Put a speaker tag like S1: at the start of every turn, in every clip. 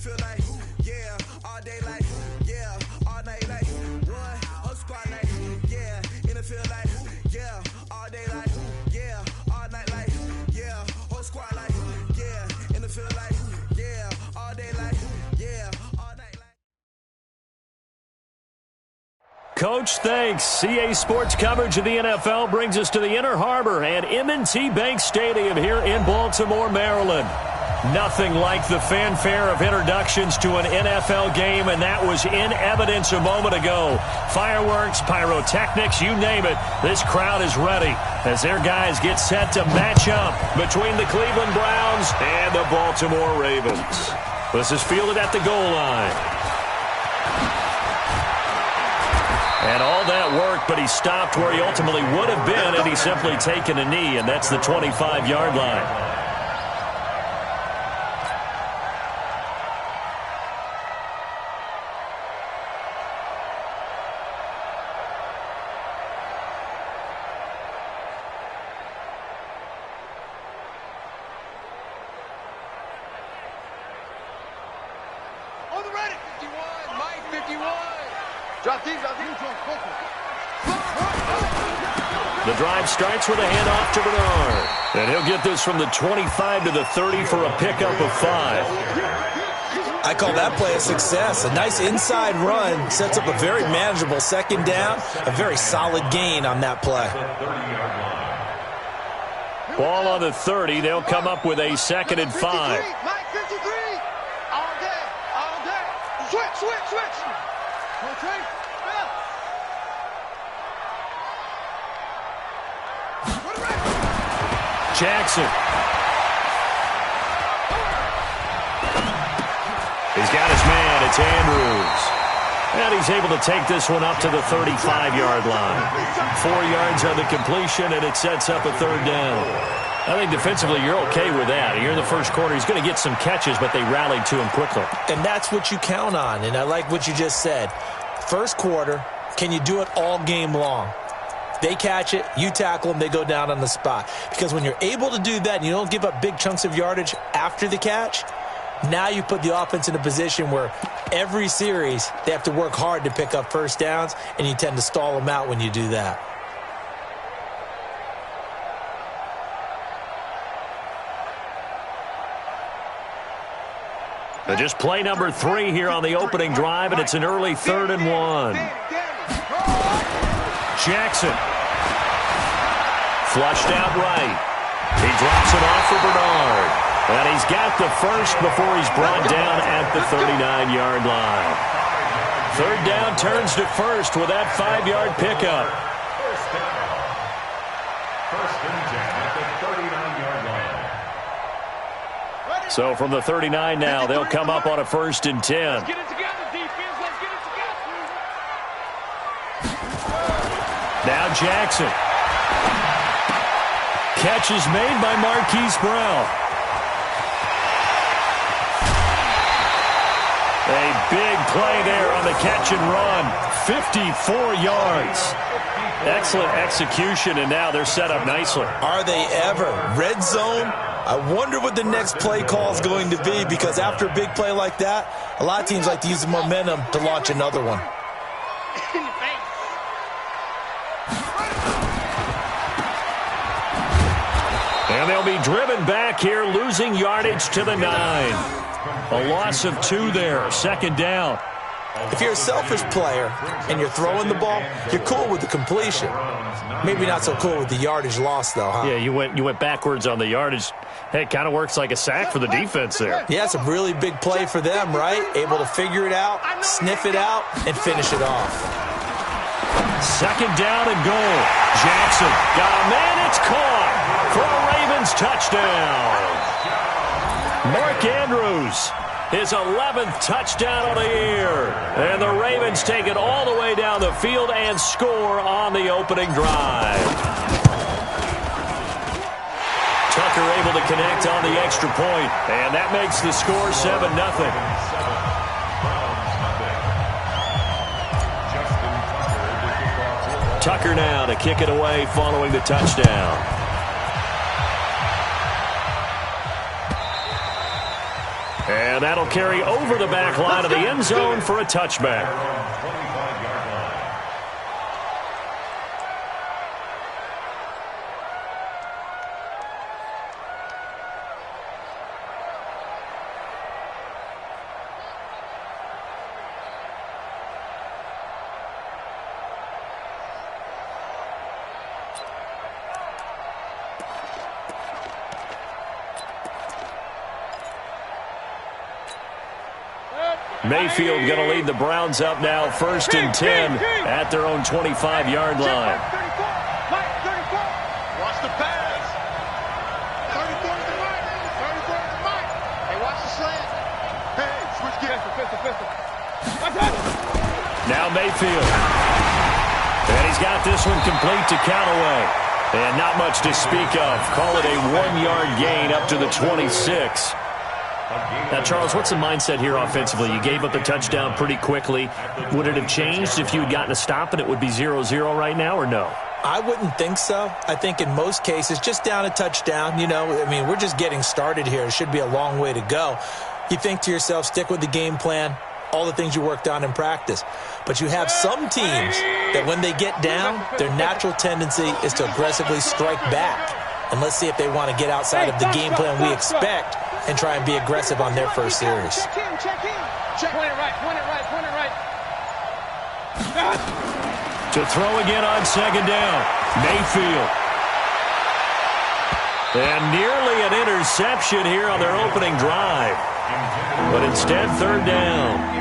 S1: feel like, yeah, all day like, yeah, all night like, what? Whole squad like, yeah, in the field like, yeah, all day like, yeah, all night like, yeah, whole squad like, yeah, in the field like, yeah, all day like, yeah, all night like.
S2: Coach, thanks. CA Sports coverage of the NFL brings us to the Inner Harbor and M&T Bank Stadium here in Baltimore, Maryland. Nothing like the fanfare of introductions to an NFL game, and that was in evidence a moment ago. Fireworks, pyrotechnics, you name it. This crowd is ready as their guys get set to match up between the Cleveland Browns and the Baltimore Ravens. This is fielded at the goal line. And all that work, but he stopped where he ultimately would have been had he simply taken a knee, and that's the 25-yard line.
S3: On the ready, 51, Mike 51. Drop these.
S2: The drive starts with a handoff to Bernard. And he'll get this from the 25 to the 30 for a pickup of 5.
S4: I call that play a success. A nice inside run sets up a very manageable second down. A very solid gain on that play.
S2: Ball on the 30. They'll come up with a second and 5.
S3: Mike 53. All day. Switch.
S2: Jackson. He's got his man. It's Andrews. And he's able to take this one up to the 35-yard line. 4 yards on the completion, and it sets up a third down. I think defensively you're okay with that. You're in the first quarter. He's going to get some catches, but they rallied to him quickly.
S4: And that's what you count on, and I like what you just said. First quarter, can you do it all game long? They catch it, you tackle them, they go down on the spot. Because when you're able to do that and you don't give up big chunks of yardage after the catch, now you put the offense in a position where every series they have to work hard to pick up first downs, and you tend to stall them out when you do that.
S2: But just play number 3 here on the opening drive, and it's an early 3rd and 1. Jackson. Flushed out right. He drops it off for Bernard. And he's got the first before he's brought down at the 39-yard line. Third down turns to first with that 5-yard pickup. So from the 39 now, they'll come up on a 1st and 10.
S3: Let's get it together, defense. Let's get it together.
S2: Now Jackson. Catch is made by Marquise Brown. A big play there on the catch and run. 54 yards. Excellent execution, and now they're set up nicely.
S4: Are they ever? Red zone? I wonder what the next play call is going to be, because after a big play like that, a lot of teams like to use the momentum to launch another one.
S2: And they'll be driven back here, losing yardage to the 9. A loss of 2 there, 2nd down.
S4: If you're a selfish player and you're throwing the ball, you're cool with the completion. Maybe not so cool with the yardage loss, though, huh?
S2: Yeah, you went backwards on the yardage. Hey, it kind of works like a sack for the defense there.
S4: Yeah, it's a really big play for them, right? Able to figure it out, sniff it out, and finish it off.
S2: 2nd down and goal. Jackson got a man. It's caught for a Ravens touchdown. Mark Andrews, his 11th touchdown of the year. And the Ravens take it all the way down the field and score on the opening drive. Tucker able to connect on the extra point, and that makes the score 7-0. Tucker now to kick it away following the touchdown. And that'll carry over the back line of the end zone for a touchback. Mayfield going to lead the Browns up now, 1st and 10 at their own 25-yard line.
S3: Watch the pass. 34 to the right. 34 to the right. Hey, watch the slant. Hey, switch gears. Pistol.
S2: Now Mayfield. And he's got this one complete to Callaway. And not much to speak of. Call it a 1-yard gain up to the 26. Now, Charles, what's the mindset here offensively? You gave up the touchdown pretty quickly. Would it have changed if you had gotten a stop and it would be 0-0 right now, or no?
S4: I wouldn't think so. I think in most cases, just down a touchdown, we're just getting started here. It should be a long way to go. You think to yourself, stick with the game plan, all the things you worked on in practice. But you have some teams that when they get down, their natural tendency is to aggressively strike back. And let's see if they want to get outside of the game plan we expect and try and be aggressive on their first series.
S3: Check in. Point it right.
S2: To throw again on 2nd down. Mayfield. And nearly an interception here on their opening drive. But instead, 3rd down.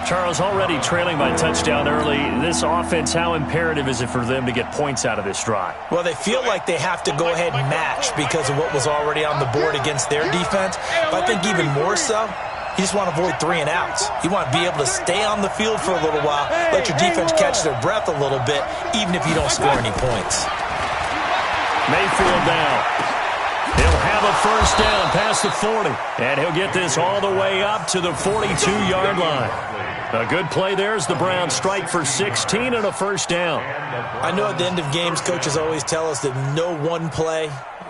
S2: Charles, already trailing by touchdown early. This offense, how imperative is it for them to get points out of this drive?
S4: Well, they feel like they have to go ahead and match because of what was already on the board against their defense. But I think even more so, you just want to avoid 3 and outs. You want to be able to stay on the field for a little while, let your defense catch their breath a little bit, even if you don't score any points.
S2: Mayfield now. He'll have a 1st down past the 40. And he'll get this all the way up to the 42-yard line. A good play there as the Browns strike for 16 and a 1st down.
S4: I know at the end of games, coaches always tell us that no one play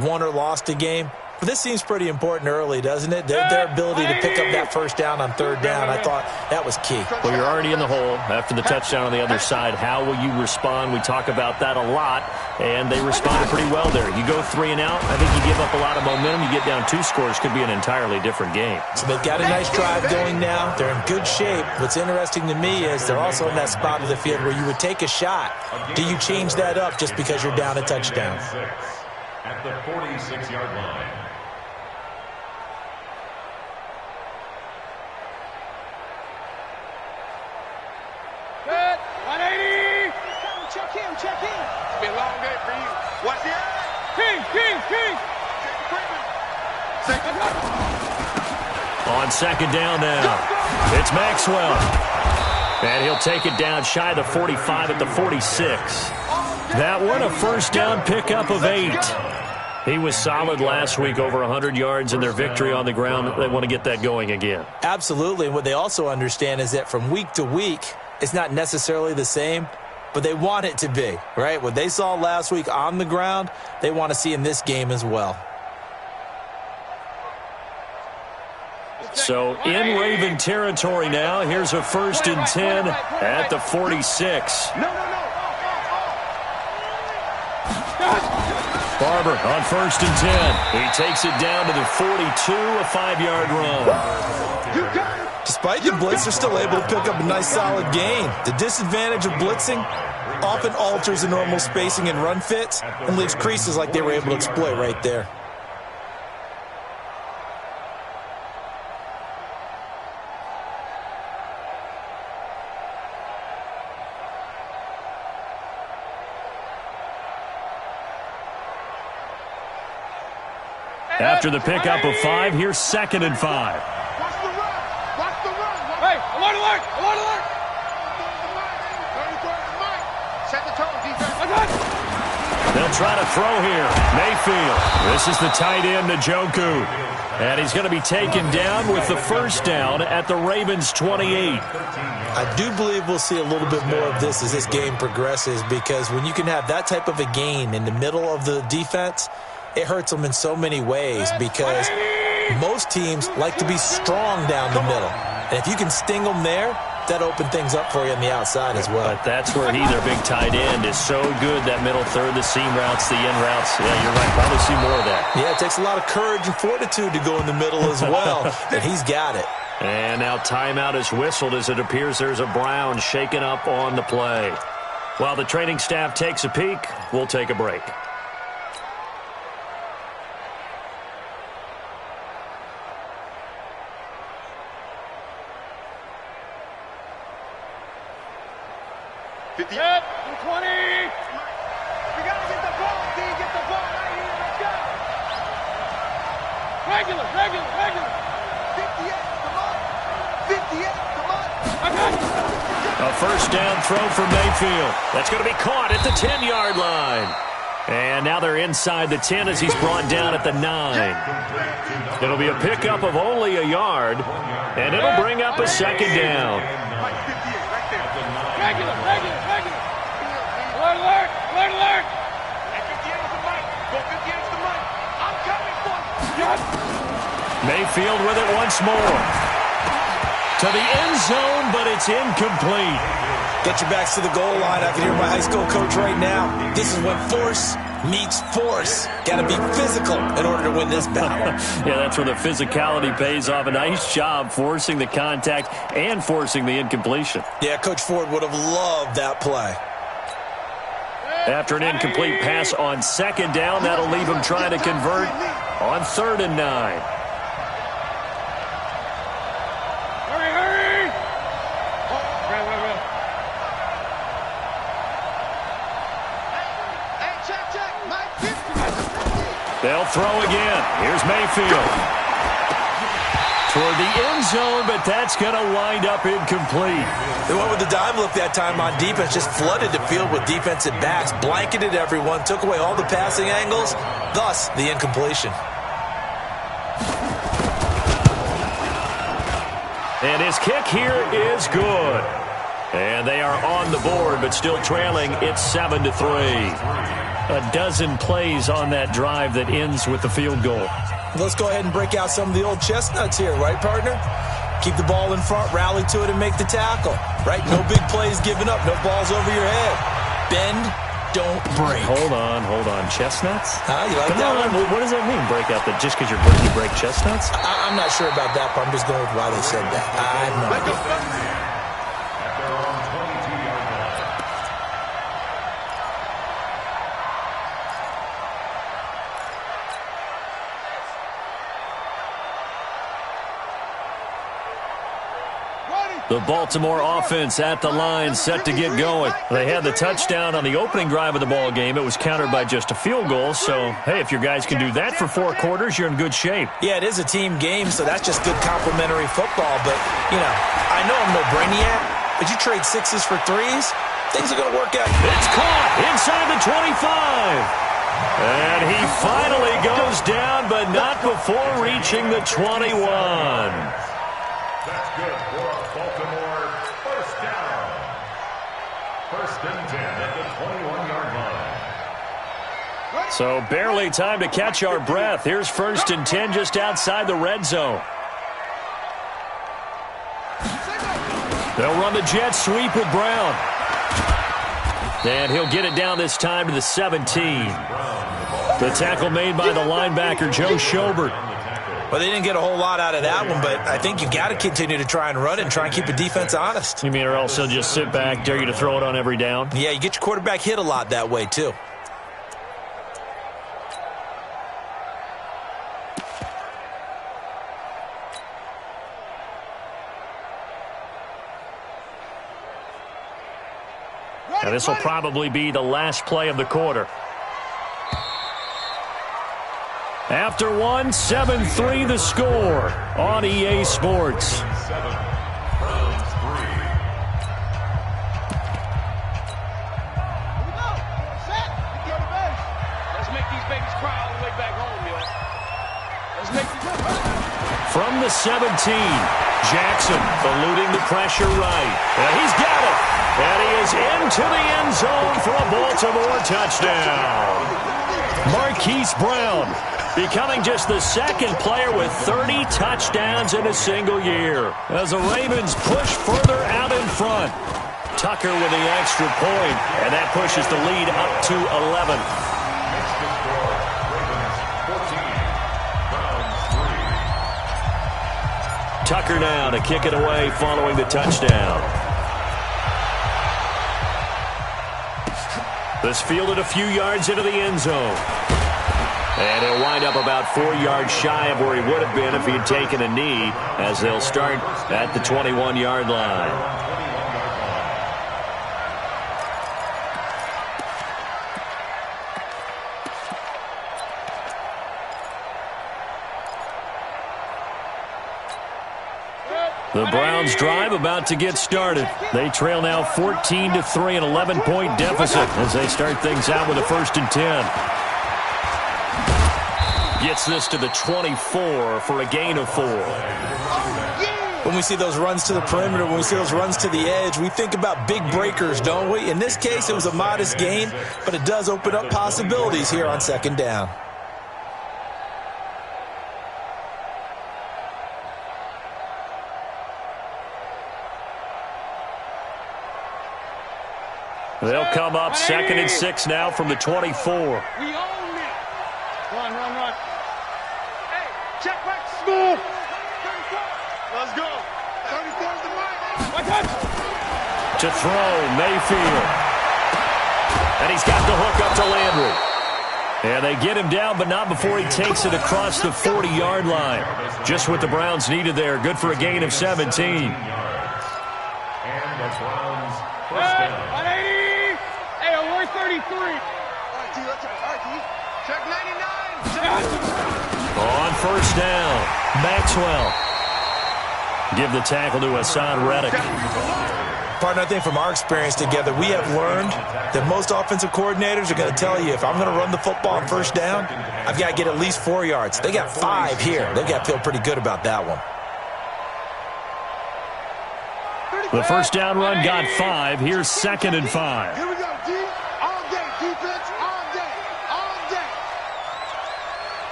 S4: won or lost a game. But this seems pretty important early, doesn't it? Their ability to pick up that 1st down on 3rd down, I thought that was key.
S2: Well, you're already in the hole after the touchdown on the other side. How will you respond? We talk about that a lot, and they responded pretty well there. You go 3 and out, I think you give up a lot of momentum. You get down 2 scores, could be an entirely different game.
S4: So they've got a nice drive going now. They're in good shape. What's interesting to me is they're also in that spot of the field where you would take a shot. Do you change that up just because you're down a touchdown?
S5: At the 46-yard line.
S3: Good. 180. Check in. It's been a long day for you. Watch the eye. King.
S2: On 2nd down now, it's Maxwell. And he'll take it down shy of the 45 at the 46. That one a 1st down pickup of 8. He was solid last week, over 100 yards in their victory on the ground. They want to get that going again.
S4: Absolutely. And what they also understand is that from week to week, it's not necessarily the same, but they want it to be, right? What they saw last week on the ground, they want to see in this game as well.
S2: So in Raven territory now, here's a 1st and 10 at the 46. Barber on 1st and 10. He takes it down to the 42, a 5-yard run.
S4: Despite the blitz, they're still able to pick up a nice solid gain. The disadvantage of blitzing often alters the normal spacing and run fits and leaves creases like they were able to exploit right there.
S2: After the pickup of 5, here's 2nd and 5.
S3: Watch the run. Hey, alert. Set the tone, defense.
S2: They'll try to throw here. Mayfield. This is the tight end, Njoku. And he's going to be taken down with the 1st down at the Ravens' 28.
S4: I do believe we'll see a little bit more of this as this game progresses, because when you can have that type of a gain in the middle of the defense, it hurts them in so many ways, because Most teams like to be strong down the middle. And if you can sting them there, that opens things up for you on the outside as well.
S2: But that's where their big tight end is so good, that middle third, the seam routes, the in routes. Yeah, you're right. Probably see more of that.
S4: Yeah, it takes a lot of courage and fortitude to go in the middle as well. And he's got it.
S2: And now timeout is whistled as it appears there's a Brown shaken up on the play. While the training staff takes a peek, we'll take a break.
S3: Yep, 20. We got to get the ball, D. Get the ball right here. Let's go. Regular. 58, come on. 58, come on. I got you.
S2: A first down throw for Mayfield. That's going to be caught at the 10-yard line. And now they're inside the 10 as he's brought down at the 9. It'll be a pickup of only a yard, and it'll bring up a second down.
S3: Regular. Alert. And 58 is the mic. Go 58 is the mic. I'm coming for you.
S2: Mayfield with it once more. To the end zone, but it's incomplete.
S4: Get your backs to the goal line. I can hear my high school coach right now. This is when force meets force. Got to be physical in order to win this battle.
S2: Yeah, that's where the physicality pays off. A nice job forcing the contact and forcing the incompletion.
S4: Yeah, Coach Ford would have loved that play.
S2: After an incomplete pass on second down, that'll leave him trying to convert on 3rd and 9.
S3: Hurry. Hey, check. Mike.
S2: They'll throw again. Here's Mayfield. Toward the end zone, but that's going to wind up incomplete.
S4: They went with the dime look that time on defense, just flooded the field with defensive backs, blanketed everyone, took away all the passing angles, thus the incompletion.
S2: And his kick here is good. And they are on the board, but still trailing. It's 7-3. A dozen plays on that drive that ends with the field goal.
S4: Let's go ahead and break out some of the old chestnuts here, right, partner? Keep the ball in front, rally to it, and make the tackle, right? No big plays given up, no balls over your head. Bend, don't break.
S2: Hold on. Chestnuts?
S4: You like that one?
S2: What does that mean, break out? That just because you're breaking, you break chestnuts?
S4: I'm not sure about that, but I'm just going with why they said that. I have no idea.
S2: The Baltimore offense at the line, set to get going. They had the touchdown on the opening drive of the ball game. It was countered by just a field goal. So, hey, if your guys can do that for 4 quarters, you're in good shape.
S4: Yeah, it is a team game, so that's just good complimentary football. But, I know I'm no brainiac, but you trade 6s for 3s, things are going to work out.
S2: It's caught inside the 25. And he finally goes down, but not before reaching the 21.
S5: That's good for Baltimore. First down. 1st and 10 at the 21-yard line.
S2: So barely time to catch our breath. Here's 1st and 10 just outside the red zone. They'll run the jet sweep with Brown. And he'll get it down this time to the 17. The tackle made by the linebacker, Joe Schobert.
S4: Well, they didn't get a whole lot out of that one, but I think you got to continue to try and run it and try and keep the defense honest.
S2: You mean or else they'll just sit back, dare you to throw it on every down?
S4: Yeah, you get your quarterback hit a lot that way, too.
S2: Now this will probably be the last play of the quarter. After 1, 7-3 the score on EA Sports. From the 17, Jackson eluding the pressure right. And he's got it. And he is into the end zone for a Baltimore touchdown. Marquise Brown becoming just the second player with 30 touchdowns in a single year. As the Ravens push further out in front. Tucker with the extra point, and that pushes the lead up to 11. Tucker now to kick it away following the touchdown. This fielded a few yards into the end zone. And he'll wind up about 4 yards shy of where he would have been if he had taken a knee, as they'll start at the 21-yard line. The Browns drive about to get started. They trail now 14-3, an 11-point deficit as they start things out with a 1st and 10. Gets this to the 24 for a gain of 4.
S4: When we see those runs to the perimeter, when we see those runs to the edge, we think about big breakers, don't we? In this case, it was a modest gain, but it does open up possibilities here on 2nd down.
S2: They'll come up 2nd and 6 now from the 24.
S3: We own it. Run. Hey, check back. Smooth. 34. Let's go. 34 is the mark.
S2: To throw, Mayfield. And he's got the hook up to Landry. And they get him down, but not before he takes it across the 40-yard line. Just what the Browns needed there. Good for a gain of 17.
S5: And that's Browns first down.
S3: 33. All right, T, let's check 99.
S2: On 1st down, Maxwell. Give the tackle to Hassan Reddick.
S4: Partner, I think from our experience together, we have learned that most offensive coordinators are going to tell you, if I'm going to run the football on 1st down, I've got to get at least 4 yards. They got 5 here. They've got to feel pretty good about that one.
S2: The 1st down run got 5. Here's 2nd and 5.
S3: Here we go, D. All day, defense, all day.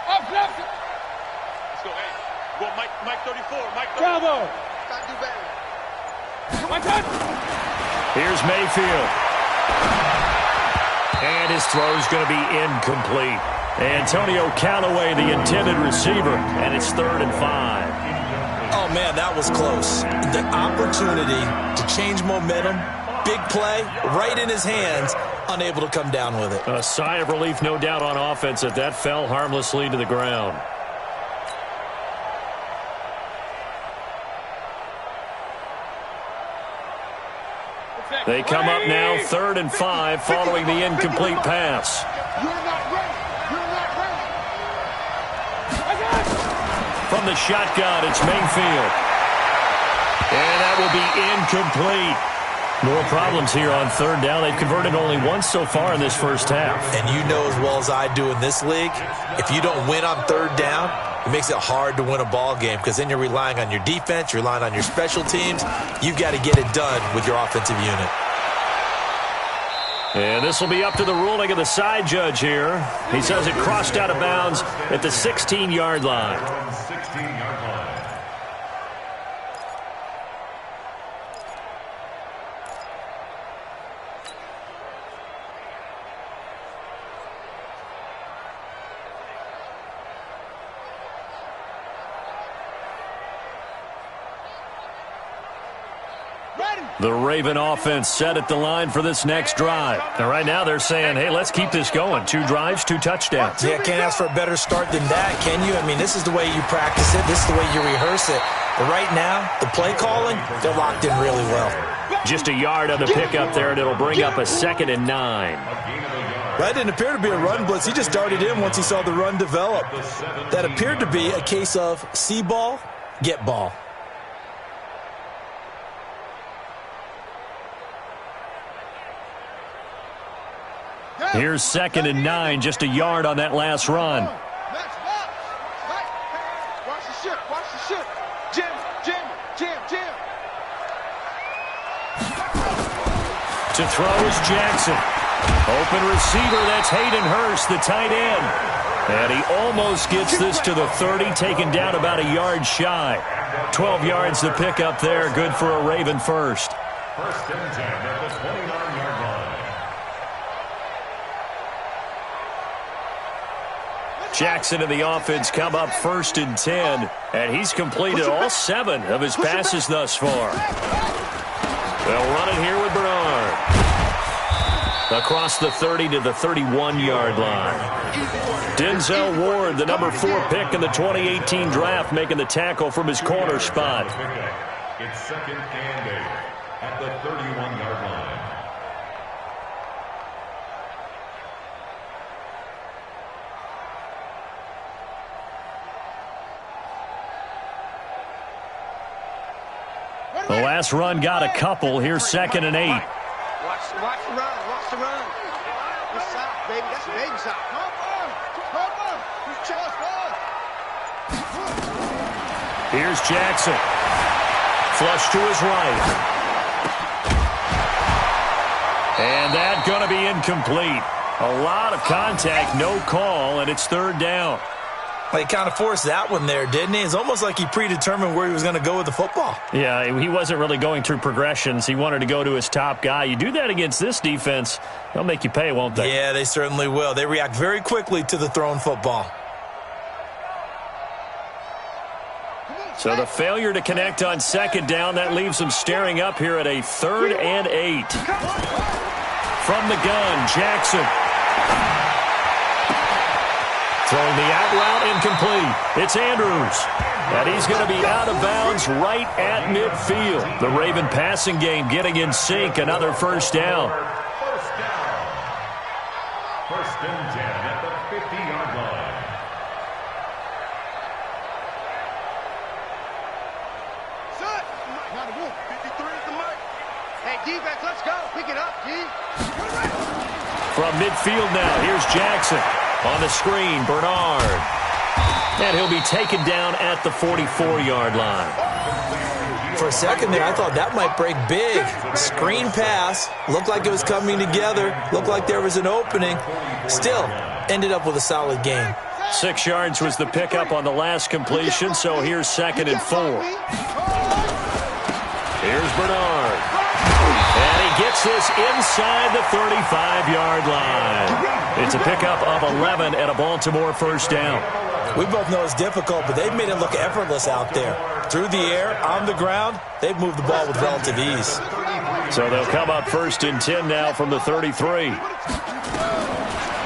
S3: Up, left. Let's go, hey. Go, Mike 34, Mike 34. Bravo. Gotta do better. My touch.
S2: Here's Mayfield. And his throw's going to be incomplete. Antonio Callaway, the intended receiver, and it's 3rd and 5.
S4: Oh, man, that was close. The opportunity to change momentum, big play, right in his hands, unable to come down with it.
S2: A sigh of relief, no doubt, on offense that fell harmlessly to the ground. They come up now 3rd and 5 following the incomplete pass.
S3: You're not ready.
S2: From the shotgun, it's Mayfield. And that will be incomplete. More problems here on 3rd down. They've converted only once so far in this first half.
S4: And you know as well as I do in this league, if you don't win on 3rd down, it makes it hard to win a ball game because then you're relying on your defense, you're relying on your special teams. You've got to get it done with your offensive unit.
S2: And this will be up to the ruling of the side judge here. He says it crossed out of bounds at the 16-yard line.
S5: 16-yard line.
S2: The Raven offense set at the line for this next drive. And right now they're saying, hey, let's keep this going. 2 drives, 2 touchdowns.
S4: Yeah, can't ask for a better start than that, can you? I mean, this is the way you practice it. This is the way you rehearse it. But right now, the play calling, they're locked in really well.
S2: Just a yard on the pickup there, and it'll bring up a 2nd and 9.
S4: That didn't appear to be a run blitz. He just darted in once he saw the run develop. That appeared to be a case of see ball, get ball.
S2: Here's 2nd and 9, just a yard on that last run.
S3: Watch the ship, watch the ship. Jam.
S2: To throw is Jackson. Open receiver, that's Hayden Hurst, the tight end. And he almost gets this to the 30, taken down about a yard shy. 12 yards to pick up there, good for a Raven first.
S5: First and 10 at the 29-yard line.
S2: Jackson and the offense come up first and 10, and he's completed all 7 of his passes thus far. They'll run it here with Bernard. Across the 30 to the 31-yard line. Denzel Ward, the number 4 pick in the 2018 draft, making the tackle from his corner spot.
S5: It's second and 8 at the 31-yard line.
S2: The last run got a couple. Here's second and 8.
S3: Watch the run. Watch the run. This side, baby. That's baby side. Come on.
S2: Here's Jackson. Flush to his right. And that's going to be incomplete. A lot of contact, no call, and it's third down.
S4: Well, he kind of forced that one there, didn't he? It's almost like he predetermined where he was going to go with the football.
S2: Yeah, he wasn't really going through progressions. He wanted to go to his top guy. You do that against this defense, they'll make you pay, won't they?
S4: Yeah, they certainly will. They react very quickly to the thrown football.
S2: So the failure to connect on second down, that leaves them staring up here at a 3rd and 8. From the gun, Jackson. Throwing the out route, incomplete. It's Andrews. And he's going to be out of bounds right at midfield. The Raven passing game getting in sync. Another first down.
S5: First down. First and 10 at the 50-yard line.
S3: Son, 53 is the mark. Hey, defense, let's go. Pick it up, D.
S2: From midfield now, here's Jackson. On the screen, Bernard. And he'll be taken down at the 44-yard line.
S4: For a second there, I thought that might break big. Screen pass. Looked like it was coming together. Looked like there was an opening. Still, ended up with a solid gain.
S2: 6 yards was the pickup on the last completion, so here's second and 4. Here's Bernard. And he gets this inside the 35-yard line. It's a pickup of 11 and a Baltimore first down.
S4: We both know it's difficult, but they've made it look effortless out there. Through the air, on the ground, they've moved the ball with relative ease.
S2: So they'll come up first and 10 now from the 33.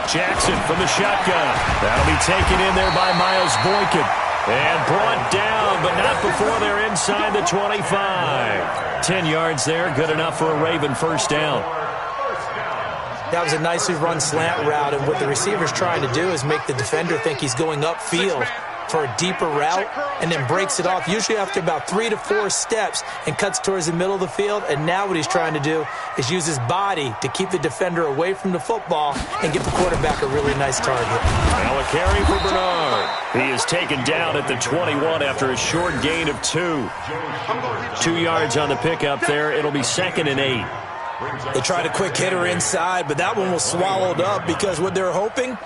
S2: Jackson from the shotgun. That'll be taken in there by Miles Boykin. And brought down, but not before they're inside the 25. 10 yards there, good enough for a Raven first down.
S4: That was a nicely run slant route, and what the receiver's trying to do is make the defender think he's going upfield for a deeper route and then breaks it off, usually after about 3 to 4 steps, and cuts towards the middle of the field. And now what he's trying to do is use his body to keep the defender away from the football and give the quarterback a really nice target.
S2: Now a carry for Bernard. He is taken down at the 21 after a short gain of 2. 2 yards on the pickup there. It'll be second and 8.
S4: They tried a quick hitter inside, but that one was swallowed up because what they're hoping,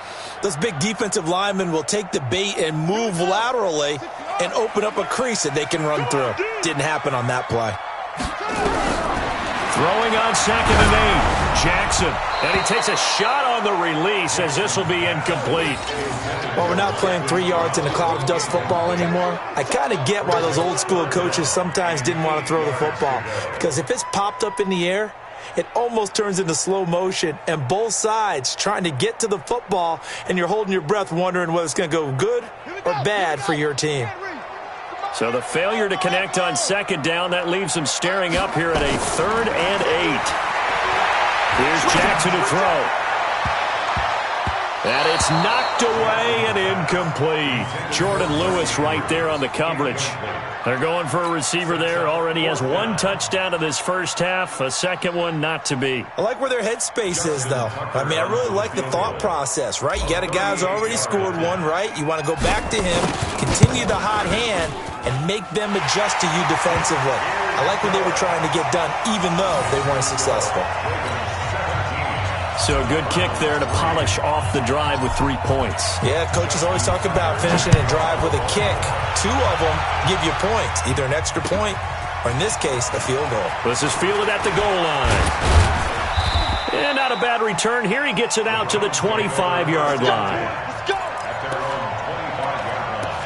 S4: those big defensive linemen will take the bait and move laterally and open up a crease that they can run through. Didn't happen on that play.
S2: Throwing on second and 8. Jackson. And he takes a shot on the release as this will be incomplete.
S4: Well, we're not playing 3 yards in a cloud of dust football anymore. I kind of get why those old school coaches sometimes didn't want to throw the football. Because if it's popped up in the air, it almost turns into slow motion, and both sides trying to get to the football, and you're holding your breath wondering whether it's going to go good or bad for your team.
S2: So the failure to connect on second down, that leaves them staring up here at a 3rd and 8. Here's Jackson to throw. And it's knocked away and incomplete. Jordan Lewis right there on the coverage. They're going for a receiver there. Already has 1 touchdown in this first half. A second one not to be.
S4: I like where their headspace is, though. I mean, I really like the thought process, right? You got a guy who's already scored 1, right? You want to go back to him, continue the hot hand, and make them adjust to you defensively. I like what they were trying to get done, even though they weren't successful.
S2: So a good kick there to polish off the drive with 3 points.
S4: Yeah, coaches always talk about finishing a drive with a kick. 2 of them give you points, either an extra point or, in this case, a field goal.
S2: This is fielded at the goal line. And not a bad return here. He gets it out to the 25-yard line.
S3: Let's go.
S5: At their own 25-yard line.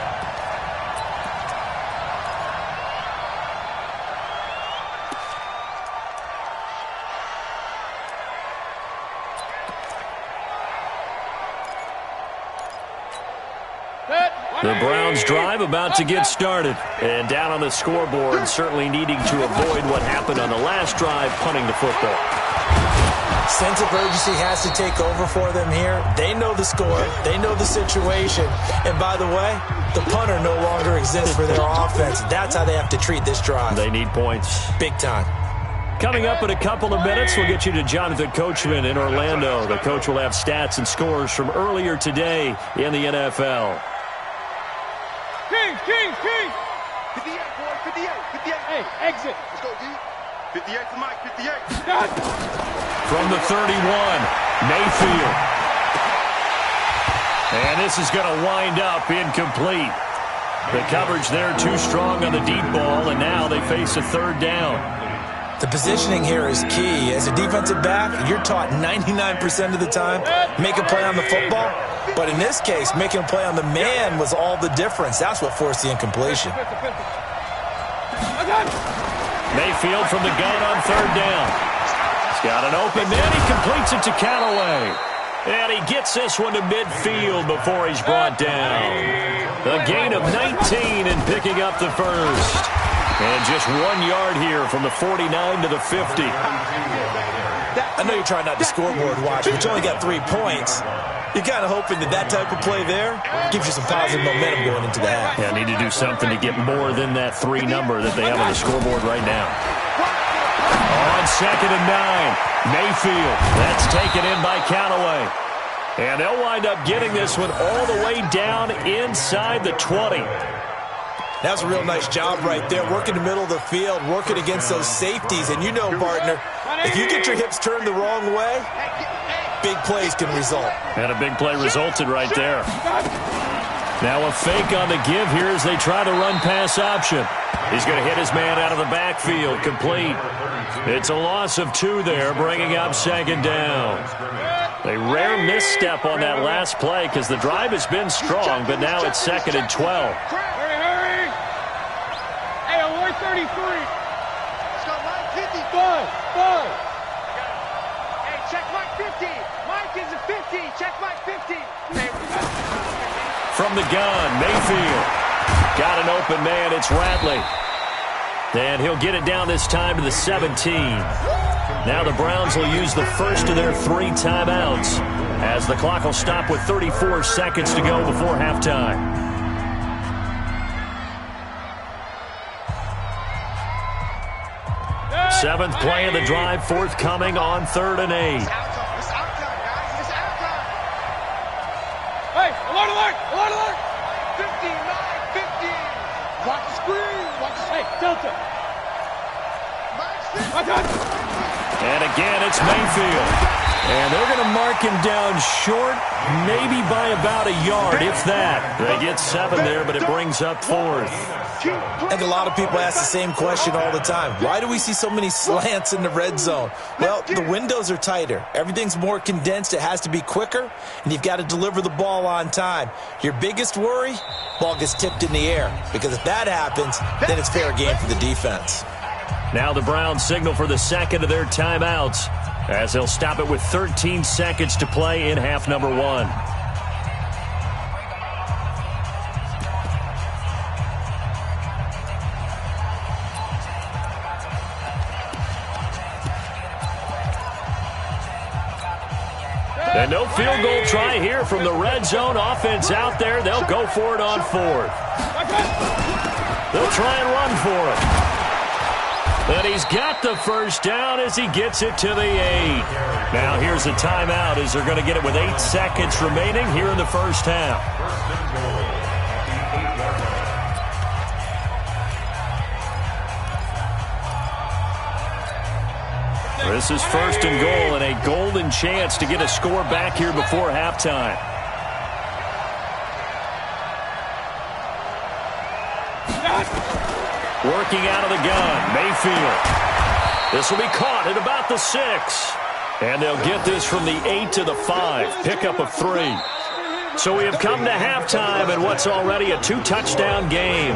S2: The Browns drive about to get started. And down on the scoreboard, certainly needing to avoid what happened on the last drive, punting the football.
S4: Sense of urgency has to take over for them here. They know the score. They know the situation. And by the way, the punter no longer exists for their offense. That's how they have to treat this drive.
S2: They need points.
S4: Big time.
S2: Coming up in a couple of minutes, we'll get you to Jonathan Coachman in Orlando. The coach will have stats and scores from earlier today in the NFL.
S3: King. 58, boy, 58. Hey, exit. Let's go, D. 58 to Mike, 58.
S2: From the 31, Mayfield. And this is going to wind up incomplete. The coverage there too strong on the deep ball, and now they face a third down.
S4: The positioning here is key. As a defensive back, you're taught 99% of the time, make a play on the football. But in this case, making a play on the man was all the difference. That's what forced the incompletion.
S2: Mayfield from the gun on third down. He's got an open man. He completes it to Callaway. And he gets this one to midfield before he's brought down. A gain of 19 and picking up the first. And just 1 yard here from the 49 to the 50.
S4: I know you're trying not to scoreboard watch, but you only got 3 points. You're kind of hoping that type of play there gives you some positive momentum going into the half.
S2: Yeah, need to do something to get more than that 3 number that they have on the scoreboard right now. On 2nd and 9, Mayfield. That's taken in by Callaway. And they'll wind up getting this one all the way down inside the 20.
S4: That's a real nice job right there, working the middle of the field, working against those safeties. And you know, partner, if you get your hips turned the wrong way, big plays can result.
S2: And a big play resulted right there. Now a fake on the give here as they try to run pass option. He's going to hit his man out of the backfield, complete. It's a loss of 2 there, bringing up 2nd down. A rare misstep on that last play because the drive has been strong, but now it's 2nd and 12.
S3: Hurry. Hey, alert 33. Let's go, Mike 50. Bud. Hey, check Mike 50. Mike is a 50. Check Mike 50.
S2: From the gun, Mayfield. Got an open man. It's Ratley. And he'll get it down this time to the 17. Now the Browns will use the first of their 3 timeouts as the clock will stop with 34 seconds to go before halftime. Seventh play of the drive forthcoming on 3rd and 8.
S3: It's out time, guys. It's out time. Hey, alert. 59, 50. Watch the screen. Hey, Delta.
S2: And again, it's Mayfield. And they're going to mark him down short, maybe by about a yard, if that. They get 7 there, but it brings up 4th.
S4: I think a lot of people ask the same question all the time. Why do we see so many slants in the red zone? Well, the windows are tighter. Everything's more condensed. It has to be quicker, and you've got to deliver the ball on time. Your biggest worry, ball gets tipped in the air, because if that happens, then it's fair game for the defense.
S2: Now the Browns signal for the second of their timeouts as they'll stop it with 13 seconds to play in half number 1. And no field goal try here from the red zone. Offense out there. They'll go for it on 4th. They'll try and run for it. And he's got the first down as he gets it to the 8. Now here's a timeout as they're going to get it with 8 seconds remaining here in the first half. This is 1st and goal in a golden fighting chance to get a score back here before halftime. Working out of the gun, Mayfield. This will be caught at about the 6. And they'll get this from the 8 to the 5. Pickup of 3. So we have come to halftime in what's already a 2-touchdown game.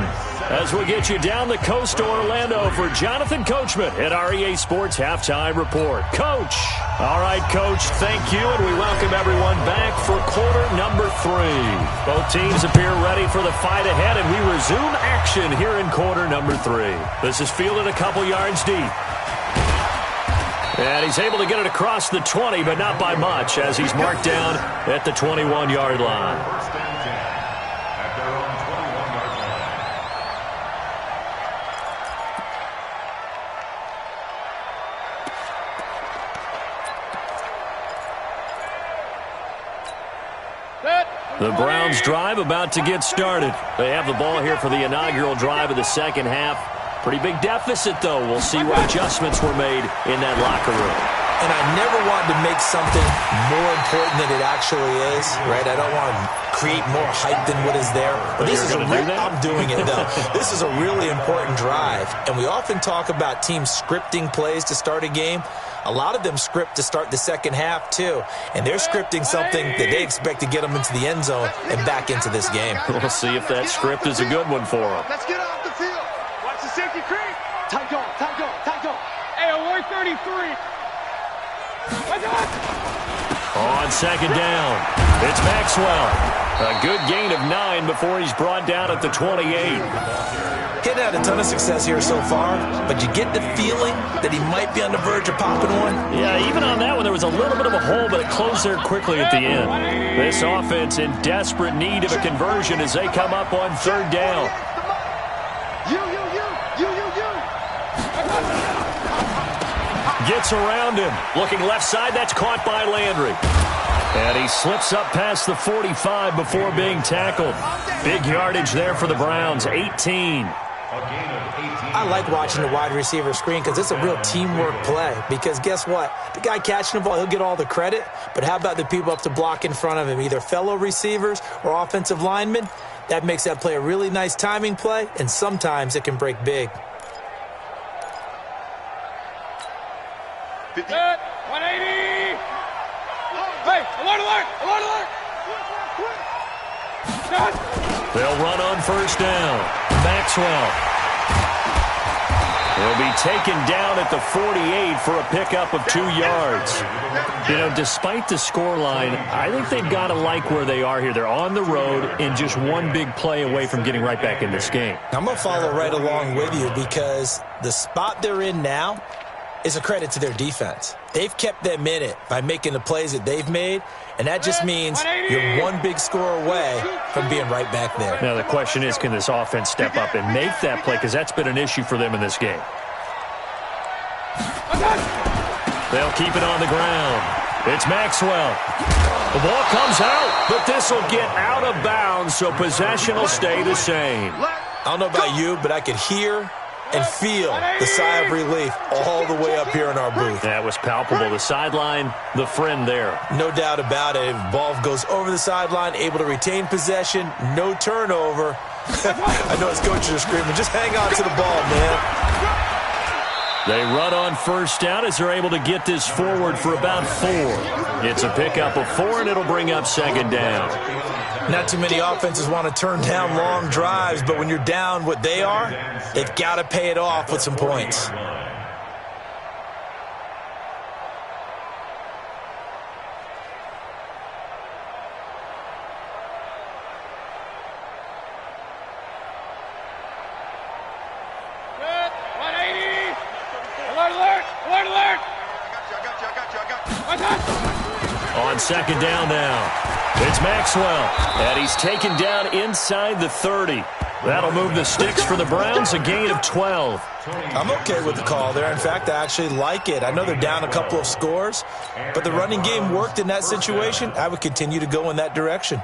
S2: As we'll get you down the coast to Orlando for Jonathan Coachman at our EA Sports Halftime Report. Coach. All right, Coach, thank you, and we welcome everyone back for quarter number 3. Both teams appear ready for the fight ahead, and we resume action here in quarter number 3. This is fielded a couple yards deep. And he's able to get it across the 20, but not by much, as he's marked down at the 21-yard line.
S5: First and 10 at their own 21-yard
S2: line. The Browns drive about to get started. They have the ball here for the inaugural drive of the second half. Pretty big deficit, though. We'll see what adjustments were made in that locker room.
S4: And I never wanted to make something more important than it actually is, right? I don't want to create more hype than what is there. But this is I'm doing it, though. This is a really important drive. And we often talk about teams scripting plays to start a game. A lot of them script to start the second half, too. And they're scripting something that they expect to get them into the end zone and back into this game.
S2: We'll see if that script is a good one for them.
S3: Let's get off the field. Watch the safety creep. Tight go, tight go, tight go. Hey, 133.
S2: On second down, it's Maxwell. A good gain of 9 before he's brought down at the 28.
S4: Getting had a ton of success here so far, but you get the feeling that he might be on the verge of popping one.
S2: Yeah, even on that one, there was a little bit of a hole, but it closed there quickly at the end. This offense in desperate need of a conversion as they come up on third down.
S3: You.
S2: Gets around him. Looking left side, that's caught by Landry. And he slips up past the 45 before being tackled. Big yardage there for the Browns, 18.
S4: I like watching the wide receiver screen because it's a real teamwork play. Because guess what? The guy catching the ball, he'll get all the credit. But how about the people up to block in front of him, either fellow receivers or offensive linemen? That makes that play a really nice timing play, and sometimes it can break big.
S3: 50. 180. Hey, alert.
S2: They'll run on first down. Maxwell. He'll be taken down at the 48 for a pickup of 2 yards. You know, despite the scoreline, I think they've got to like where they are here. They're on the road and just one big play away from getting right back in this game.
S4: I'm going to follow right along with you because the spot they're in now is a credit to their defense. They've kept them in it by making the plays that they've made, and that just means you're one big score away from being right back there.
S2: Now, the question is, can this offense step up and make that play? Because that's been an issue for them in this game. They'll keep it on the ground. It's Maxwell. The ball comes out, but this will get out of bounds, so possession will stay the same.
S4: I don't know about you, but I could hear and feel the sigh of relief all the way up here in our booth.
S2: That was palpable. The sideline, the friend there.
S4: No doubt about it. Ball goes over the sideline, able to retain possession, no turnover. I know his coaches are screaming, just hang on to the ball, man.
S2: They run on first down as they're able to get this forward for about 4. It's a pickup of 4, and it'll bring up second down.
S4: Not too many offenses want to turn down long drives, but when you're down what they are, they've got to pay it off with some points.
S2: On second down now, it's Maxwell, and he's taken down inside the 30. That'll move the sticks for the Browns, a gain of 12.
S4: I'm okay with the call there. In fact, I actually like it. I know they're down a couple of scores, but the running game worked in that situation. I would continue to go in that direction.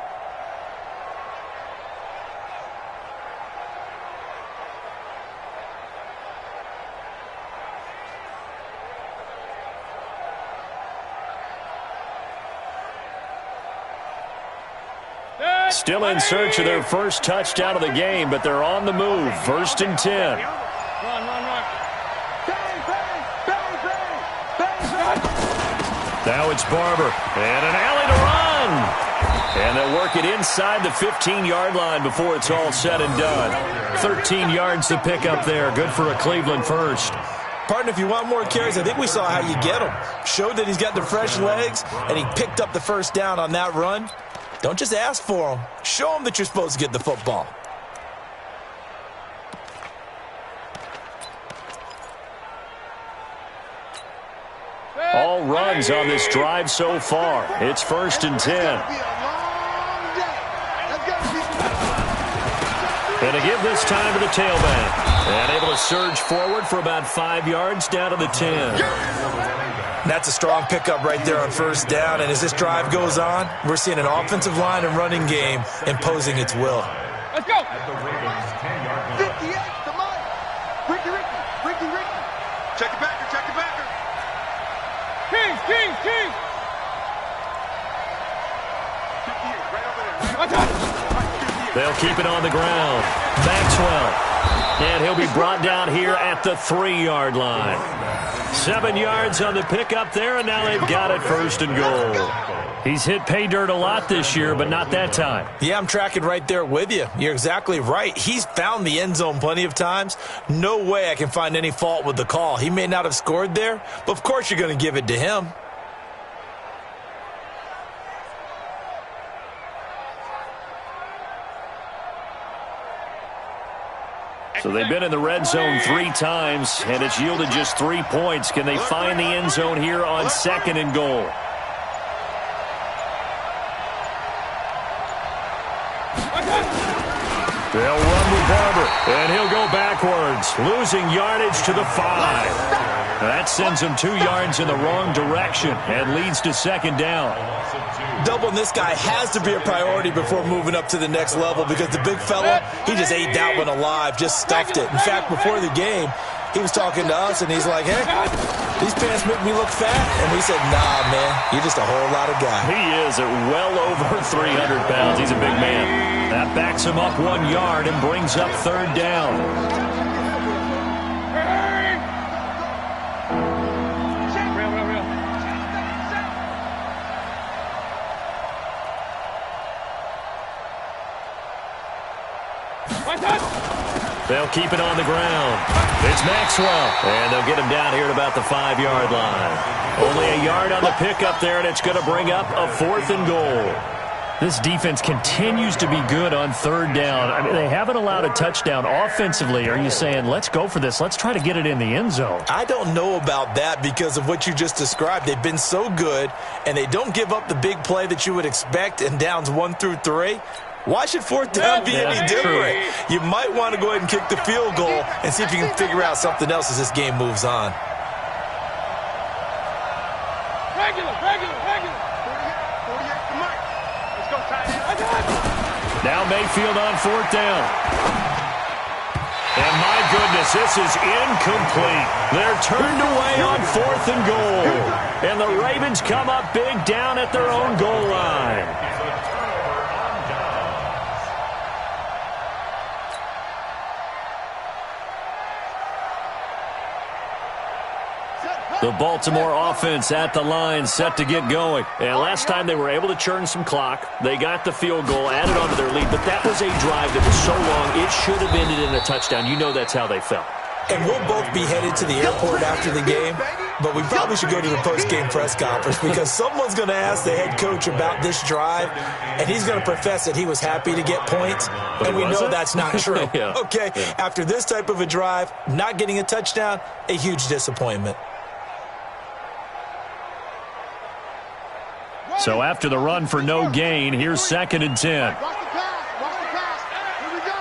S2: Still in search of their first touchdown of the game, but they're on the move. 1st and 10. Now it's Barber. And an alley to run. And they'll work it inside the 15-yard line before it's all said and done. 13 yards to pick up there. Good for a Cleveland first.
S4: Partner, if you want more carries, I think we saw how you get him. Showed that he's got the fresh legs, and he picked up the first down on that run. Don't just ask for him. Show him that you're supposed to get the football.
S2: All runs on this drive so far. It's 1st and 10. And to give this time to the tailback. And able to surge forward for about 5 yards down to the 10.
S4: That's a strong pickup right there on 1st down. And as this drive goes on, we're seeing an offensive line and running game imposing its will.
S3: Let's go.
S1: 58, come on. Ricky.
S3: Check it backer. Kings. 58, right over there.
S2: They'll keep it on the ground. Maxwell. And he'll be brought down here at the 3-yard line. 7 yards on the pickup there, and now they've got it 1st and goal. He's hit pay dirt a lot this year, but not that time.
S4: Yeah, I'm tracking right there with you. You're exactly right. He's found the end zone plenty of times. No way I can find any fault with the call. He may not have scored there, but of course you're going to give it to him.
S2: So they've been in the red zone 3 times, and it's yielded just 3 points. Can they find the end zone here on 2nd and goal? They'll run with Barber, and he'll go backwards, losing yardage to the 5. That sends him 2 yards in the wrong direction and leads to 2nd down.
S4: Doubling this guy has to be a priority before moving up to the next level because the big fella, he just ate that one alive, just stuffed it. In fact, before the game, he was talking to us, and he's like, hey, these pants make me look fat. And we said, nah, man, you're just a whole lot of guy.
S2: He is at well over 300 pounds. He's a big man. That backs him up 1 yard and brings up 3rd down. They'll keep it on the ground. It's Maxwell, and they'll get him down here at about the 5-yard line. Only a yard on the pickup there, and it's going to bring up a 4th and goal. This defense continues to be good on 3rd down. I mean, they haven't allowed a touchdown offensively. Are you saying, let's go for this? Let's try to get it in the end zone.
S4: I don't know about that because of what you just described. They've been so good, and they don't give up the big play that you would expect in downs 1 through 3. Why should 4th down be any different? You might want to go ahead and kick the field goal and see if you can figure out something else as this game moves on.
S3: Regular. 48, come on. Let's go, tight end.
S2: Now Mayfield on 4th down. And my goodness, this is incomplete. They're turned away on 4th and goal. And the Ravens come up big down at their own goal line. The Baltimore offense at the line, set to get going. And last time they were able to churn some clock. They got the field goal, added on to their lead. But that was a drive that was so long, it should have ended in a touchdown. You know that's how they felt.
S4: And we'll both be headed to the airport after the game, but we probably should go to the post-game press conference because someone's going to ask the head coach about this drive, and he's going to profess that he was happy to get points, and we know that's not true.
S2: Yeah.
S4: Okay, after this type of a drive, not getting a touchdown, a huge disappointment.
S2: So after the run for no gain, here's 2nd and 10.
S3: Watch the pass. Here we go.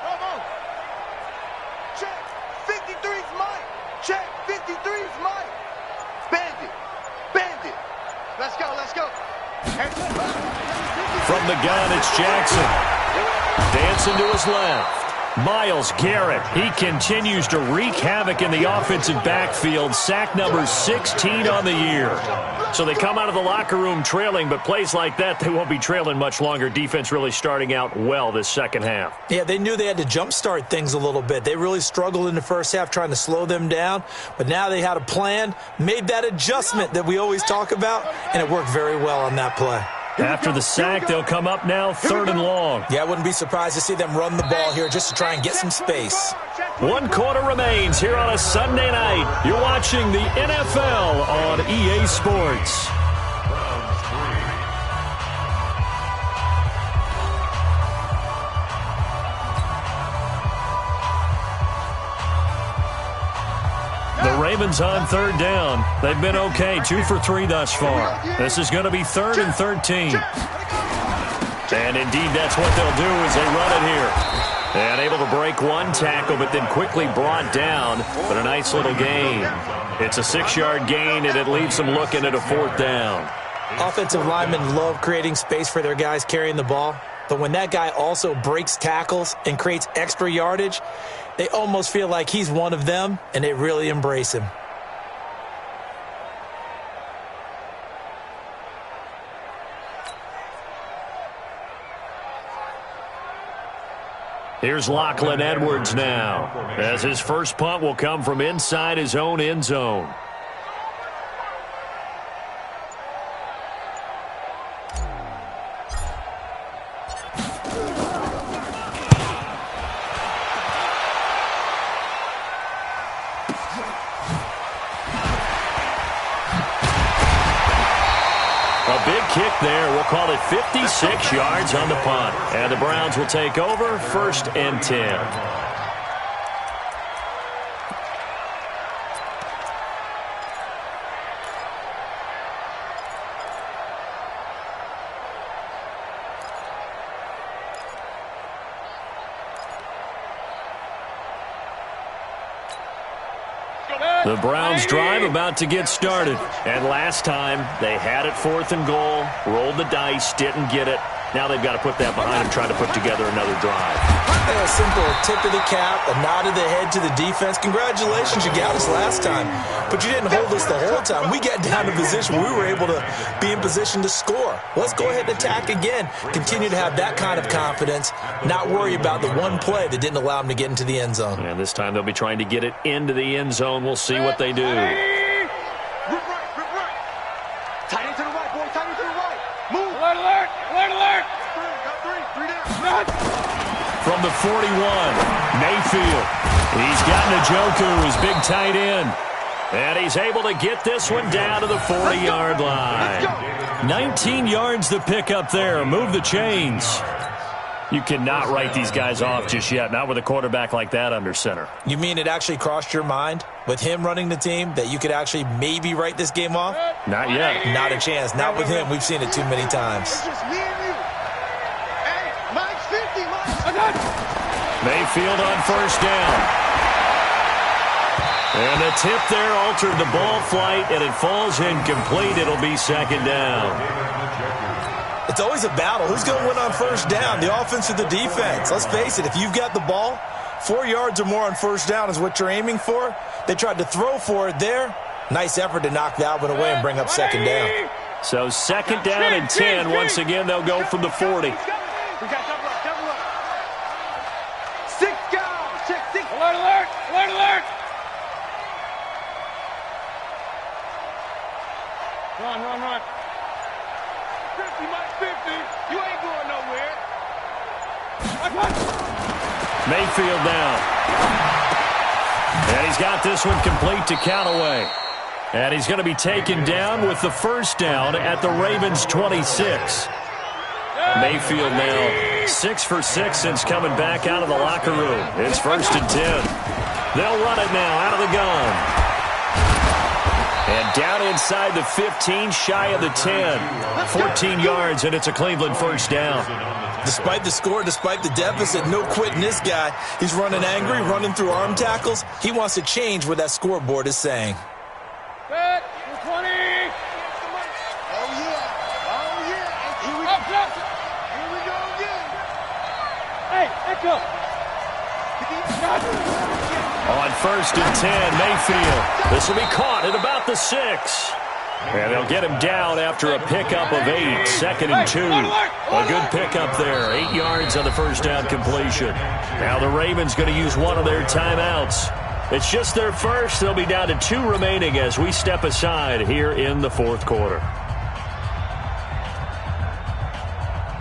S3: Come on. Check. 53's mine. Check. 53's mine. Bandit. Let's go.
S2: From the gun, it's Jackson. Dancing to his left. Myles Garrett, he continues to wreak havoc in the offensive backfield. Sack number 16 on the year. So they come out of the locker room trailing, but plays like that, they won't be trailing much longer. Defense really starting out well this second half.
S4: Yeah, they knew they had to jumpstart things a little bit. They really struggled in the first half trying to slow them down, but now they had a plan, made that adjustment that we always talk about, and it worked very well on that play.
S2: After the sack, they'll come up now 3rd and long.
S4: Yeah, I wouldn't be surprised to see them run the ball here just to try and get some space.
S2: 1 quarter remains here on a Sunday night. You're watching the NFL on EA Sports. The Ravens on 3rd down. They've been okay, 2 for 3 thus far. This is going to be 3rd and 13. And indeed, that's what they'll do as they run it here. And able to break 1 tackle, but then quickly brought down. But a nice little gain. It's a 6-yard gain, and it leaves them looking at a 4th down.
S4: Offensive linemen love creating space for their guys carrying the ball. But when that guy also breaks tackles and creates extra yardage, they almost feel like he's one of them, and they really embrace him.
S2: Here's Lachlan Edwards now, as his first punt will come from inside his own end zone. Kick there. We'll call it 56 yards on the punt. And the Browns will take over 1st and 10. The Browns drive about to get started. And last time, they had it 4th and goal, rolled the dice, didn't get it. Now they've got to put that behind them, trying to put together another drive.
S4: A simple tip of the cap, a nod of the head to the defense. Congratulations, you got us last time. But you didn't hold us the whole time. We got down to position where we were able to be in position to score. Let's go ahead and attack again. Continue to have that kind of confidence, not worry about the one play that didn't allow them to get into the end zone.
S2: And this time they'll be trying to get it into the end zone. We'll see what they do.
S3: Rip right. Tight end to the right, boy. Tight end to the right. Move. Alert. Three down.
S2: From the 41, Mayfield. He's got Njoku, his big tight end. And he's able to get this one down to the 40-yard line. 19 yards to pick up there. Move the chains. You cannot write these guys off just yet, not with a quarterback like that under center.
S4: You mean it actually crossed your mind with him running the team that you could actually maybe write this game off?
S2: Not yet.
S4: Not a chance. Not with him. We've seen it too many times.
S3: It's just me and you. Hey, Mike's 50, Mike.
S2: Mayfield on 1st down. And the tip there altered the ball flight, and it falls incomplete. It'll be 2nd down.
S4: It's always a battle. Who's going to win on 1st down, the offense or the defense? Let's face it, if you've got the ball, 4 yards or more on 1st down is what you're aiming for. They tried to throw for it there. Nice effort to knock that one away and bring up 2nd down.
S2: So 2nd down and 10. Once again, they'll go from the 40.
S3: We got double up. 6 guys. Check 6. Alert. Run. 50, Mike, 50. You ain't going nowhere.
S2: Mayfield down. And he's got this one complete to Callaway. And he's going to be taken down with the 1st down at the Ravens' 26. Mayfield now 6 for 6 since coming back out of the locker room. It's 1st and 10. They'll run it now out of the gun. And down inside the 15, shy of the 10. 14 yards, and it's a Cleveland 1st down.
S4: Despite the score, despite the deficit, no quitting this guy. He's running angry, running through arm tackles. He wants to change what that scoreboard is saying.
S3: Set. 20. Oh, yeah. Here we go again. Hey, echo.
S2: On 1st and 10, Mayfield. This will be caught at about the 6. And they'll get him down after a pickup of 8. 2nd and 2. A good pickup there. 8 yards on the first down completion. Now the Ravens going to use one of their timeouts. It's just their first. They'll be down to 2 remaining as we step aside here in the 4th quarter.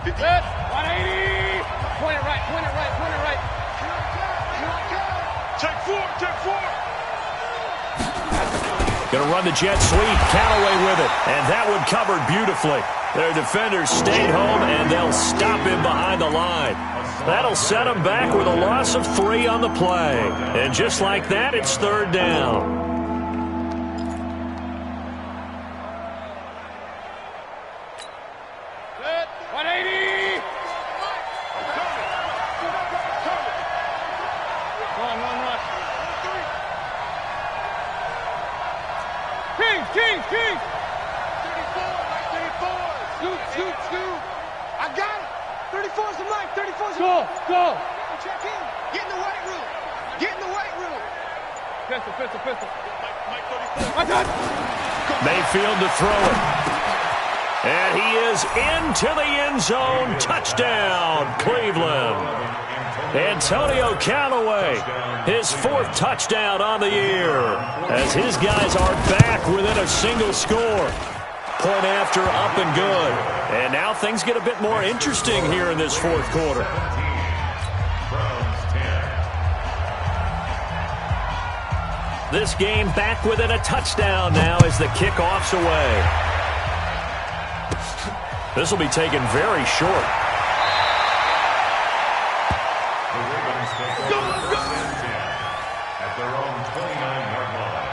S3: 180. Point it right. Check 4.
S2: Going to run the jet sweep. Callaway with it. And that one covered beautifully. Their defenders stayed home, and they'll stop him behind the line. That'll set him back with a loss of 3 on the play. And just like that, it's 3rd down.
S3: Good. 180. Run. King. 34. Scoot. I got it. 34's the mic. 34's the mic. Go. Check in. Get in the weight room. Pistol. Mike 34. I got it.
S2: Mayfield to throw it. And he is into the end zone. Touchdown, Cleveland. Antonio Callaway, his 4th touchdown on the year, as his guys are back within a single score. Point after, up and good. And now things get a bit more interesting here in this 4th quarter. This game back within a touchdown now as the kickoff's away. This will be taken very short.
S5: At their own 29-yard line.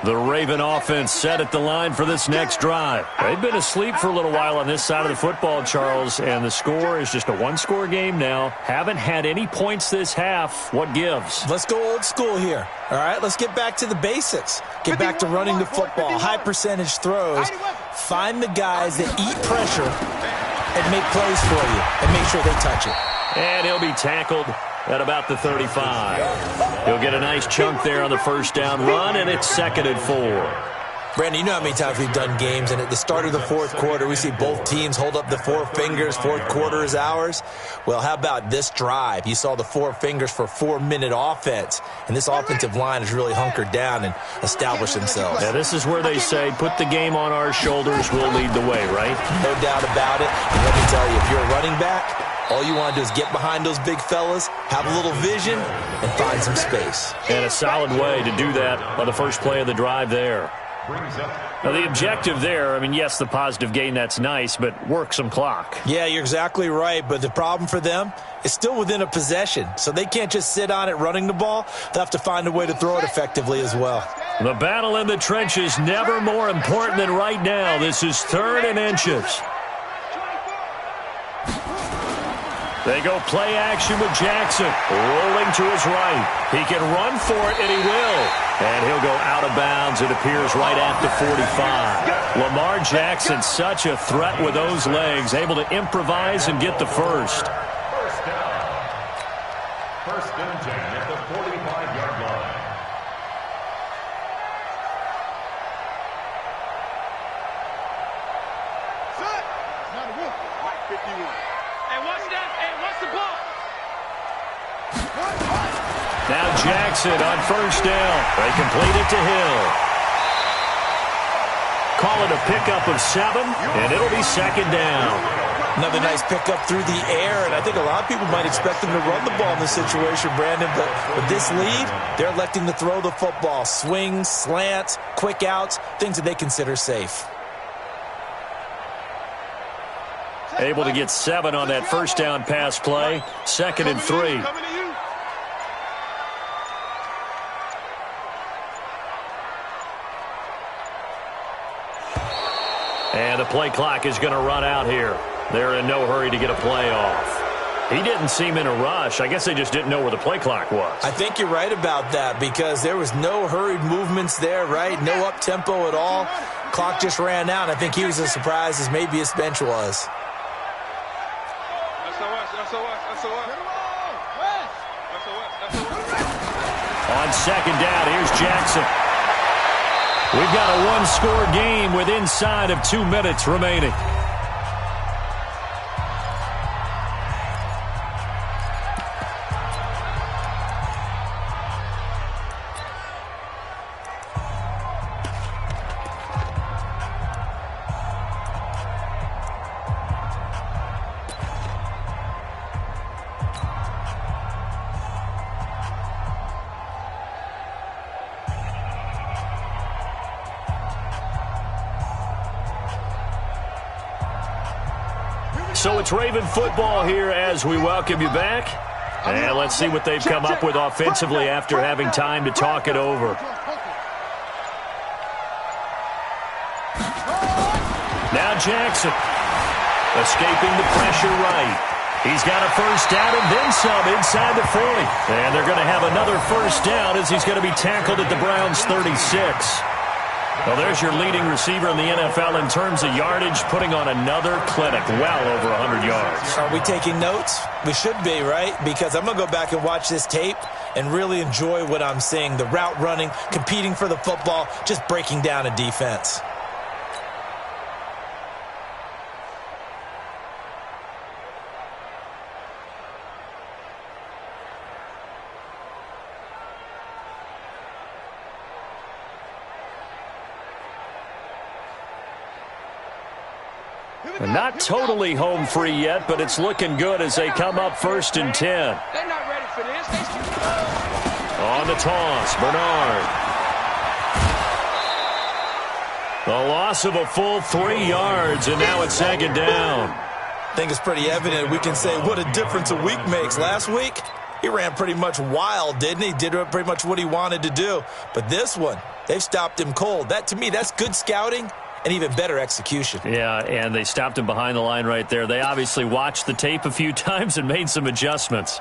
S2: The Raven offense set at the line for this next drive. They've been asleep for a little while on this side of the football, Charles, and the score is just a 1-score game now. Haven't had any points this half. What gives?
S4: Let's go old school here. All right, let's get back to the basics. Get back to running the football, high percentage throws. Find the guys that eat pressure and make plays for you and make sure they touch it.
S2: And he'll be tackled at about the 35. He'll get a nice chunk there on the first down run, and it's 2nd and 4.
S4: Brandon, you know how many times we've done games, and at the start of the 4th quarter, we see both teams hold up the 4 fingers, 4th quarter is ours. Well, how about this drive? You saw the 4 fingers for 4-minute offense, and this offensive line has really hunkered down and established themselves.
S2: Yeah, this is where they say, put the game on our shoulders, we'll lead the way, right?
S4: No doubt about it. And let me tell you, if you're a running back, all you want to do is get behind those big fellas, have a little vision, and find some space.
S2: And a solid way to do that on the first play of the drive there. Now, the objective there, I mean, yes, the positive gain, that's nice, but work some clock.
S4: Yeah, you're exactly right, but the problem for them is still within a possession, so they can't just sit on it running the ball. They'll have to find a way to throw it effectively as well.
S2: The battle in the trenches never more important than right now. This is 3rd and inches. They go play action with Jackson, rolling to his right. He can run for it, and he will. And he'll go out of bounds, it appears, right at the 45. Lamar Jackson, such a threat with those legs, able to improvise and get the first.
S5: First down. 1st and 10 at the 45-yard line.
S3: Set. Not a wolf. White 51. Hey, watch that. Hey, watch the ball.
S2: Now Jackson on 1st down. They complete it to Hill. Call it a pickup of 7, and it'll be 2nd down.
S4: Another nice pickup through the air, and I think a lot of people might expect them to run the ball in this situation, Brandon, but with this lead, they're electing to throw the football. Swings, slants, quick outs, things that they consider safe.
S2: Able to get 7 on that 1st down pass play. 2nd and 3. And the play clock is going to run out here. They're in no hurry to get a play off. He didn't seem in a rush. I guess they just didn't know where the play clock was.
S4: I think you're right about that because there was no hurried movements there, right? No up-tempo at all. Clock just ran out. I think he was as surprised as maybe his bench was.
S2: On second down, here's Jackson. We've got a one-score game with inside of 2 minutes remaining. So it's Raven football here as we welcome you back. And let's see what they've come up with offensively after having time to talk it over. Now Jackson, escaping the pressure right. He's got a first down and then some inside the 40. And they're going to have another first down as he's going to be tackled at the Browns' 36. Well, there's your leading receiver in the NFL in terms of yardage, putting on another clinic, well over 100 yards.
S4: Are we taking notes? We should be, right? Because I'm going to go back and watch this tape and really enjoy what I'm seeing. The route running, competing for the football, just breaking down a defense.
S2: Not totally home free yet, but it's looking good as they come up 1st and 10.
S3: They're not ready for this.
S2: On the toss, Bernard. The loss of a full 3 yards, and now it's 2nd down.
S4: I think it's pretty evident. We can say what a difference a week makes. Last week, he ran pretty much wild, didn't he? Did pretty much what he wanted to do. But this one, they've stopped him cold. That, to me, that's good scouting and even better execution.
S2: Yeah, and they stopped him behind the line right there. They obviously watched the tape a few times and made some adjustments.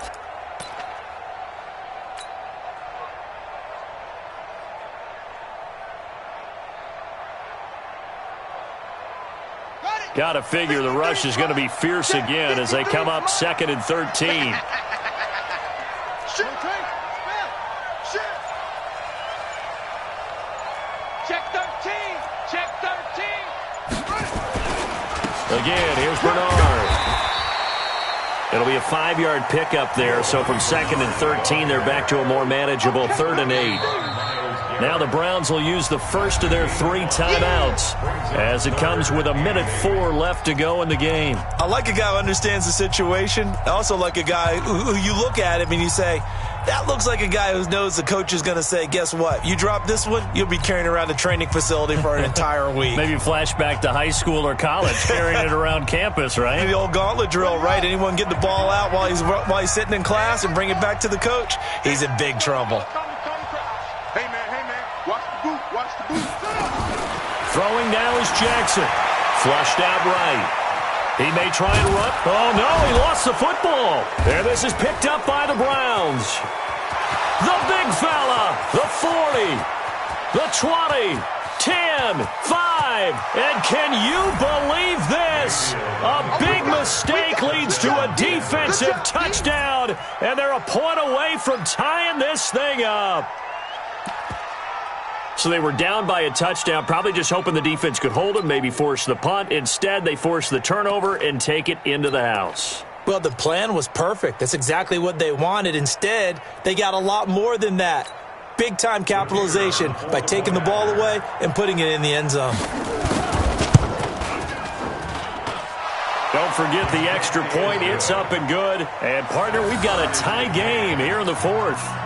S2: Got to figure the rush is going to be fierce again as they come up 2nd and 13. Again, here's Bernard. It'll be a 5-yard pickup there, so from 2nd and 13, they're back to a more manageable 3rd and 8. Now the Browns will use the first of their 3 timeouts as it comes with 1:04 left to go in the game.
S4: I like a guy who understands the situation. I also like a guy who you look at him and you say, that looks like a guy who knows the coach is going to say, guess what? You drop this one, you'll be carrying around a training facility for an entire week.
S2: Maybe flashback to high school or college, carrying it around campus, right?
S4: The old gauntlet drill, right? Anyone get the ball out while he's sitting in class and bring it back to the coach? He's in big trouble.
S3: Hey, man, watch the boot, watch the boot.
S2: Throwing now is Jackson. Flushed out right. He may try and run. Oh, no, he lost the football. And this is picked up by the Browns. The big fella, the 40, the 20, 10, 5. And can you believe this? A big mistake leads to a defensive touchdown, and they're a point away from tying this thing up. So they were down by a touchdown, probably just hoping the defense could hold them, maybe force the punt. Instead, they force the turnover and take it into the house.
S4: Well, the plan was perfect. That's exactly what they wanted. Instead, they got a lot more than that. Big-time capitalization by taking the ball away and putting it in the end zone.
S2: Don't forget the extra point. It's up and good. And, partner, we've got a tie game here in the 4th.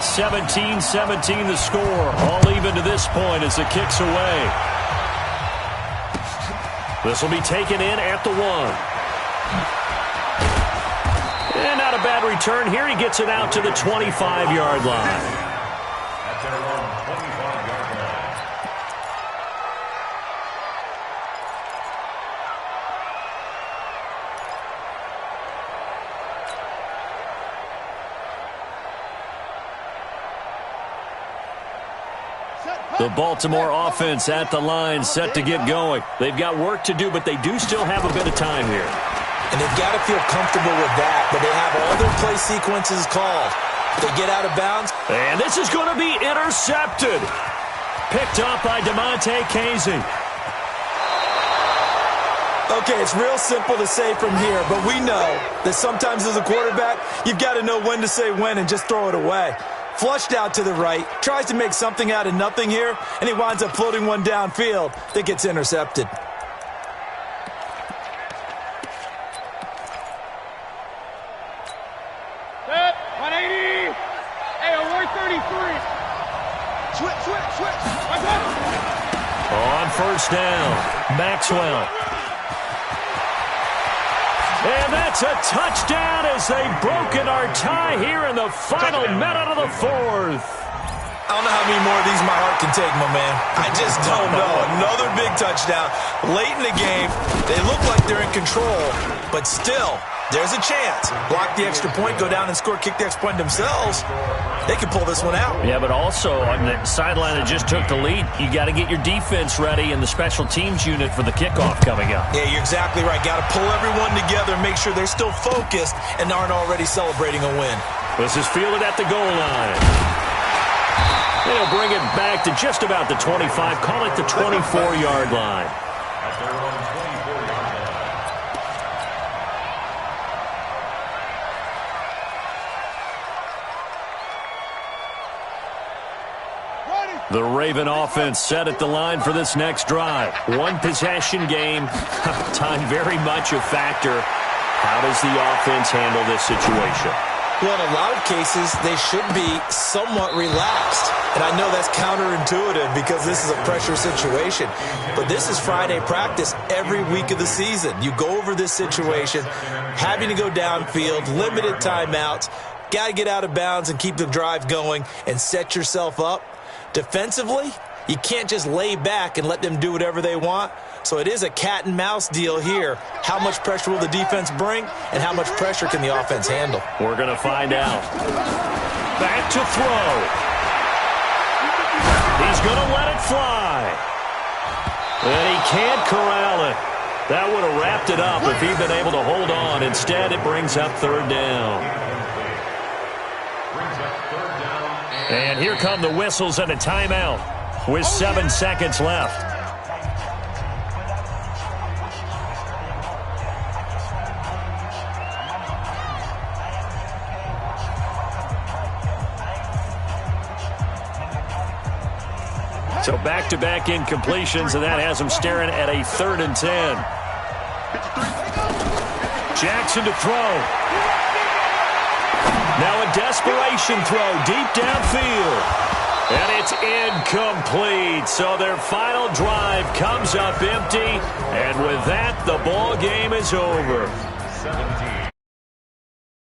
S2: 17-17 the score. All even to this point as the kick's away. This will be taken in at the 1. And not a bad return here. He gets it out to the 25-yard line. The Baltimore offense at the line, set to get going. They've got work to do, but they do still have a bit of time here.
S4: And they've got to feel comfortable with that, but they have all their play sequences called. They get out of bounds.
S2: And this is going to be intercepted. Picked up by DeMonte Casey.
S4: Okay, it's real simple to say from here, but we know that sometimes as a quarterback, you've got to know when to say when and just throw it away. Flushed out to the right, tries to make something out of nothing here, and he winds up floating one downfield that gets intercepted.
S3: Set, 180. Hey, award 33. Switch.
S2: On first down, Maxwell. And that's a touchdown as they've broken our tie here in the final minute of the fourth.
S4: I don't know how many more of these my heart can take, my man. I just don't know. Another big touchdown. Late in the game, they look like they're in control, but still, there's a chance. Block the extra point, go down and score, kick the extra point themselves. They can pull this one out.
S2: Yeah, but also on the sideline that just took the lead, you got to get your defense ready and the special teams unit for the kickoff coming up.
S4: Yeah, you're exactly right. Got to pull everyone together and make sure they're still focused and aren't already celebrating a win.
S2: This is fielded at the goal line. They'll bring it back to just about the 25, call it the 24-yard line. The Raven offense set at the line for this next drive. One possession game. Time very much a factor. How does the offense handle this situation?
S4: Well, in a lot of cases, they should be somewhat relaxed. And I know that's counterintuitive because this is a pressure situation. But this is Friday practice every week of the season. You go over this situation, having to go downfield, limited timeouts, got to get out of bounds and keep the drive going and set yourself up. Defensively, you can't just lay back and let them do whatever they want. So it is a cat and mouse deal here. How much pressure will the defense bring, and how much pressure can the offense handle?
S2: We're going to find out. Back to throw. He's going to let it fly. And he can't corral it. That would have wrapped it up if he'd been able to hold on. Instead, it brings up third down. And here come the whistles and a timeout with 7 seconds left. So back-to-back incompletions, and that has them staring at a 3rd and 10. Jackson to throw. Now a desperation throw deep downfield. And it's incomplete. So their final drive comes up empty. And with that, the ball game is over.